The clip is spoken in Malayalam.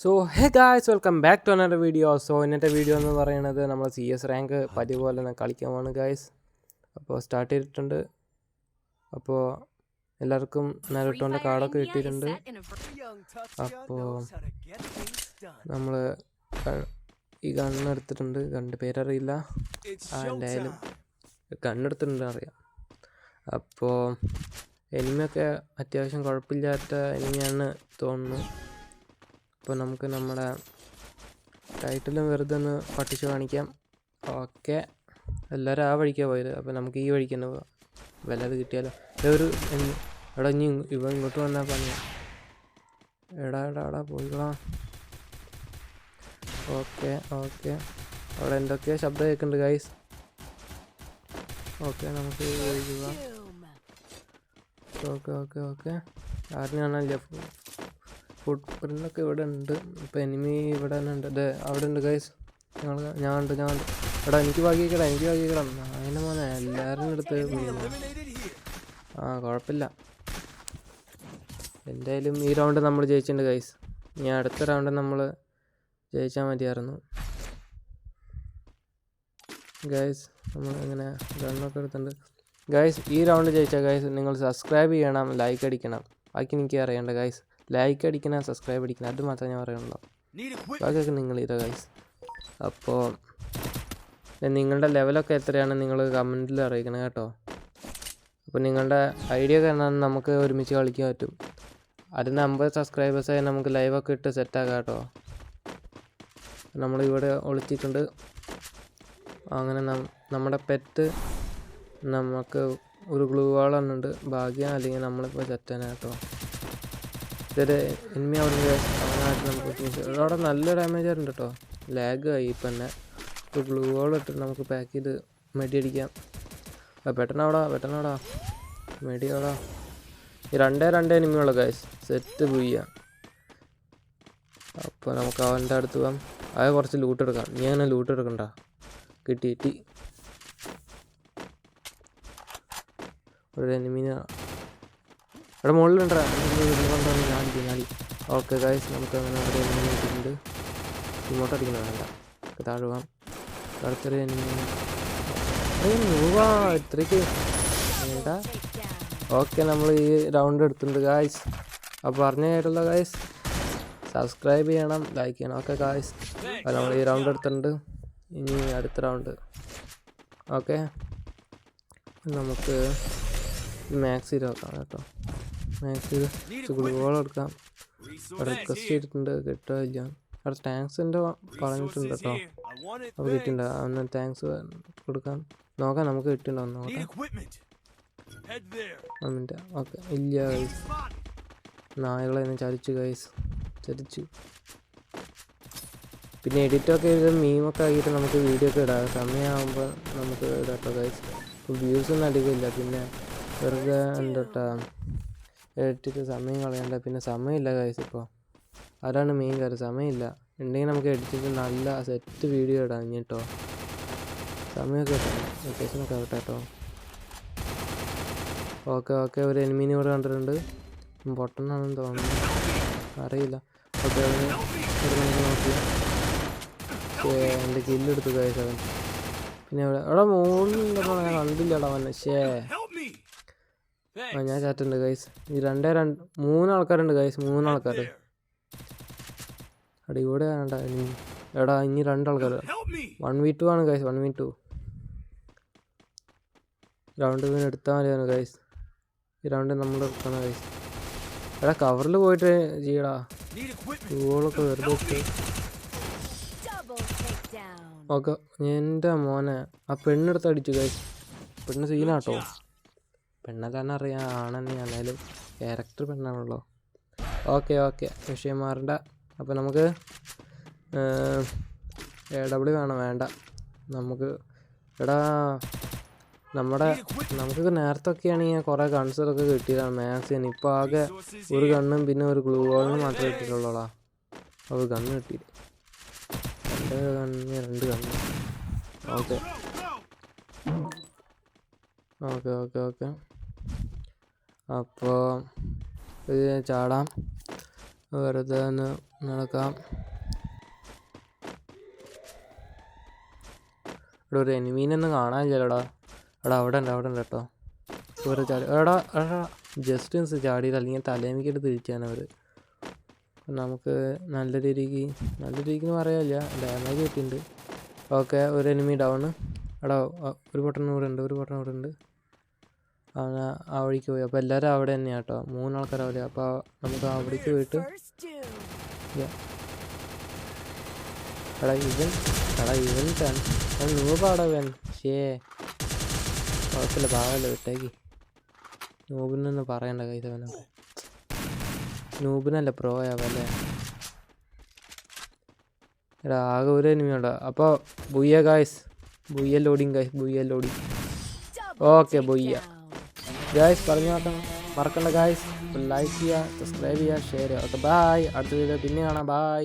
So hey guys, welcome back to another video. So ഇന്നത്തെ വീഡിയോ എന്ന് പറയുന്നത് നമ്മൾ CS റാങ്ക് പതിവ് പോലെ തന്നെ കളിക്കാൻ പോവാണ് ഗായ്സ്. അപ്പോൾ സ്റ്റാർട്ട് ചെയ്തിട്ടുണ്ട്. അപ്പോൾ എല്ലാവർക്കും നരുട്ടോൻ്റെ കാർഡൊക്കെ കിട്ടിയിട്ടുണ്ട്. അപ്പോൾ നമ്മൾ ഈ ഗണ്ണെടുത്തിട്ടുണ്ട്. ഗണ്ണിൻ്റെ പേരറിയില്ല, എന്തായാലും ഗണ്ണെടുത്തിട്ടുണ്ട് അറിയാം. അപ്പോൾ എനിമിയൊക്കെ അത്യാവശ്യം കുഴപ്പമില്ലാത്ത എനിമിയാണ് തോന്നുന്നു. അപ്പോൾ നമുക്ക് നമ്മുടെ ടൈറ്റിലും വെറുതെ ഒന്ന് പട്ടിച്ച് കാണിക്കാം. ഓക്കെ, എല്ലാവരും ആ വഴിക്കാണ് പോയത്. അപ്പോൾ നമുക്ക് ഈ വഴിക്ക് തന്നെ പോകാം. വല്ലത് കിട്ടിയാലോ. എടാ ഇനി ഇവ ഇങ്ങോട്ട് വന്നാൽ പണിയാ. എടാ പോയിക്കോളാം. ഓക്കെ അവിടെ എന്തൊക്കെയോ ശബ്ദം കേൾക്കുന്നുണ്ട് ഗൈസ്. ഓക്കെ, നമുക്ക് പോകാം. ഓക്കെ ആരും കാണാനില്ല. ഫുഡ് പ്രിൻ്റൊക്കെ ഇവിടെ ഉണ്ട്. ഇപ്പോൾ എനിമി ഇവിടെ തന്നെ ഉണ്ട്. അതെ, അവിടെ ഉണ്ട് ഗൈസ്. ഞാൻ ഉണ്ട്. എടാ എനിക്ക് ഭാഗ്യിക്കടാ. അതിൻ്റെ മോനെ എല്ലാവരും എടുത്ത് കുഴപ്പമില്ല. എന്തായാലും ഈ റൗണ്ട് നമ്മൾ ജയിച്ചിട്ടുണ്ട് ഗൈസ്. ഇനി അടുത്ത റൗണ്ട് നമ്മൾ ജയിച്ചാൽ മതിയായിരുന്നു ഗൈസ്. നമ്മൾ ഇങ്ങനെ ഗണ്ണൊക്കെ എടുത്തിട്ടുണ്ട് ഗൈസ്. ഈ റൗണ്ട് ജയിച്ചാൽ ഗൈസ് നിങ്ങൾ സബ്സ്ക്രൈബ് ചെയ്യണം, ലൈക്ക് അടിക്കണം. ബാക്കി എനിക്ക് അറിയണ്ട ഗൈസ്. ലൈക്ക് അടിക്കണം, സബ്സ്ക്രൈബ് അടിക്കണം, അത് മാത്രമേ ഞാൻ പറയുള്ളൂ. ബാക്കിയൊക്കെ നിങ്ങൾ ചെയ്തോ ഗൈസ്. അപ്പോൾ നിങ്ങളുടെ ലെവലൊക്കെ എത്രയാണ് നിങ്ങൾ കമൻറ്റിൽ അറിയിക്കണം കേട്ടോ. അപ്പോൾ നിങ്ങളുടെ ഐഡിയ കാരണം നമുക്ക് ഒരുമിച്ച് കളിക്കാൻ പറ്റും. അതിന് 50 സബ്സ്ക്രൈബേഴ്സായി നമുക്ക് ലൈവൊക്കെ ഇട്ട് സെറ്റാക്കാം കേട്ടോ. നമ്മളിവിടെ ഒളിച്ചിട്ടുണ്ട്. അങ്ങനെ നമ്മുടെ പെറ്റ് നമുക്ക് ഒരു ഗ്ലൂ വാൾ ഉണ്ട്. ഭാഗ്യം അല്ലെങ്കിൽ നമ്മളിപ്പോൾ സെറ്റാണ് കേട്ടോ. ഇതൊരു എനിമി അവിടെ അവനായിട്ട് നമുക്ക് അവിടെ നല്ല ഡാമേജ് ആയിട്ടുണ്ട് കേട്ടോ. ലാഗ് ആയി ഇപ്പം തന്നെ. ഇപ്പോൾ ഗ്ലൂ വാൾ ഇട്ടിട്ട് നമുക്ക് പാക്ക് ചെയ്ത് മെഡി അടിക്കാം. പെട്ടെന്നവിടാ മെഡി അവിടെ. ഈ രണ്ടേ എനിമിയുള്ള ഗൈസ് സെറ്റ് പോയി. അപ്പോൾ നമുക്ക് അവൻ്റെ അടുത്ത് പോകാം. അത് കുറച്ച് ലൂട്ട് എടുക്കാം. നീ അങ്ങനെ ലൂട്ട് എടുക്കണ്ട. കിട്ടി ഒരു എനിമിനെ അവിടെ മുകളിലുണ്ടാ. ഞാടി. ഓക്കെ ഗൈസ്, നമുക്ക് അങ്ങനെ ഒരു എനിമി കിട്ടിയിട്ടുണ്ട്. ഇങ്ങോട്ട് അടിക്കണം, വേണ്ട താഴെ പോകാം. അടുത്തൊരു എനിമി ഇത്രയ്ക്ക് വേണ്ട. ഓക്കെ, നമ്മൾ ഈ റൗണ്ട് എടുത്തിട്ടുണ്ട് ഗായ്സ്. അപ്പോൾ പറഞ്ഞ കേട്ടുള്ള ഗായ്സ്, സബ്സ്ക്രൈബ് ചെയ്യണം, ലൈക്ക് ചെയ്യണം. ഓക്കെ ഗായ്സ്, അപ്പോൾ നമ്മൾ ഈ റൗണ്ട് എടുത്തിട്ടുണ്ട്. ഇനി അടുത്ത റൗണ്ട്. ഓക്കെ, നമുക്ക് മാക്സ് ചെയ്ത് നോക്കാം കേട്ടോ. മാക്സ് ചെയ്ത് ഗ്ലൂവോൾ എടുക്കാം. റിക്വസ്റ്റ് ചെയ്തിട്ടുണ്ട്, കിട്ടുകയില്ല. അവിടെ താങ്ക്സിൻ്റെ പറഞ്ഞിട്ടുണ്ട് കേട്ടോ. അപ്പോൾ കിട്ടിയിട്ടുണ്ട്. അന്ന് താങ്ക്സ് കൊടുക്കാം. നോക്കാം നമുക്ക് കിട്ടിയിട്ടുണ്ടോ നോക്കാം. ഓക്കെ, ഇല്ല ഗൈസ്. നായകളെ ചതിച്ചു ഗൈസ്, ചതിച്ചു. പിന്നെ എഡിറ്റൊക്കെ ചെയ്ത് മീമൊക്കെ ആക്കിയിട്ട് നമുക്ക് വീഡിയോ ഒക്കെ ഇടാം. സമയമാകുമ്പോൾ നമുക്ക് ഇടാം കേട്ടോ ഗൈസ്. ഇപ്പോൾ വ്യൂസൊന്നും അധികമില്ല. പിന്നെ വെറുതെ എന്താ എഡിറ്റ് സമയം കളയണ്ട. പിന്നെ സമയമില്ല ഗൈസ്. ഇപ്പോൾ അതാണ് മെയിൻ കാര്യം, സമയമില്ല. ഉണ്ടെങ്കിൽ നമുക്ക് എഡിറ്റിട്ട് നല്ല സെറ്റ് വീഡിയോ ഇടാം കേട്ടോ. സമയമൊക്കെ കിട്ടണം, ലൊക്കേഷനൊക്കെ ആവട്ടെ കേട്ടോ. ഓക്കെ ഒരു എനിമീനെ ഇവിടെ കണ്ടിട്ടുണ്ട്. പൊട്ടനാണെന്ന് തോന്നുന്നു, അറിയില്ല. ഓക്കെ, നോക്കി എൻ്റെ കില്ലെടുത്തു ഗൈസ് അവൻ. പിന്നെ അവിടെ മുകളിലുണ്ടോ ഞാൻ കണ്ടില്ലടാ അവനെ. ഞാൻ ചാറ്റുണ്ട് ഗൈസ്. ഈ മൂന്ന് ആൾക്കാരുണ്ട് ഗൈസ്. 3 ആൾക്കാർ അവിടെ ഇവിടെ വേണ്ട. ഇനി 2 ആൾക്കാർ. 1v2 ആണ് ഗൈസ്. 1v2 റൗണ്ട് പിന്നെ എടുത്താൽ മതിയാണ് ഗൈസ്. ഈ റൗണ്ട് നമ്മൾ എടുക്കണം ഗൈസ്. കവറിൽ പോയിട്ട് ചെയ്യടാ. ഗോളൊക്കെ വെറുതെ ഇട്ട്. ഓക്കെ, എൻ്റെ മോനെ ആ പെണ്ണെടുത്ത് അടിച്ചു ഗൈസ്. പെണ്ണ് സീനാട്ടോ. പെണ്ണെ തന്നെ അറിയാം, ആണെന്ന്. എന്നാലും ക്യാരക്ടർ പെണ്ണാണല്ലോ. ഓക്കെ വിഷയം മാറണ്ട. അപ്പോൾ നമുക്ക് AW വേണ്ട നമുക്ക്. നമുക്ക് നേരത്തെ ഒക്കെ ആണെങ്കിൽ കുറേ ഗൺസൊക്കെ കിട്ടിയതാണ് മാക്സിന്. ഇപ്പോൾ ആകെ ഒരു ഗണ്ണും പിന്നെ ഒരു ഗ്ലൂ വാളിനും മാത്രമേ കിട്ടിയിട്ടുള്ളൂടാ. ഒരു ഗണ്ണ് കിട്ടി. 2 ഗണ്ണ്. ഓക്കെ അപ്പോൾ ഇത് ചാടാം. വെറുതെ ഒന്ന് നടക്കാം. ഇവിടെ ഒരു എനിമീനൊന്നും കാണാനില്ലല്ലോടാ. അവിടെ ഉണ്ട് കേട്ടോ. വേറെ ചാടി എടാ ജസ്റ്റ് ചാടിയത്, അല്ലെങ്കിൽ തലേമിക്കട്ട് തിരിച്ചാണ് നമുക്ക് നല്ല രീതിക്ക് എന്ന് പറയാനില്ല, ഡാമേജ് കിട്ടിയിട്ടുണ്ട്. ഓക്കെ, ഒരു എനിമി ഡൗണ്. എടാ ഒരു പൊട്ടൻ കൂടെ ഉണ്ട്. അവൻ ആ വഴിക്ക് പോയി. അപ്പോൾ എല്ലാവരും അവിടെ തന്നെയാണ് കേട്ടോ. 3 ആൾക്കാർ അവിടെ. അപ്പോൾ നമുക്ക് അവിടേക്ക് പോയിട്ട് ഇവൻ നൂപാടവൻ. കുഴപ്പമില്ല, പാകല്ല വിട്ടേക്ക്. നൂബിനൊന്നും പറയണ്ട കൈസവനൊക്കെ. നൂബിനല്ല പ്രോയാവല്ലേ. എടാ ആകെ ഒരു എനിമിയുണ്ട്. അപ്പോൾ ബുയ്യ ഗായ്സ്, ബുയ്യ ലോഡിങ്. Okay ബുയ്യ guys. പറഞ്ഞു മറക്കണ്ട ഗായ്സ്. ലൈക്ക് ചെയ്യുക, സബ്സ്ക്രൈബ് ചെയ്യുക, ഷെയർ ചെയ്യുക. Okay bye. അടുത്ത വീഡിയോ പിന്നെ കാണാം. ബൈ.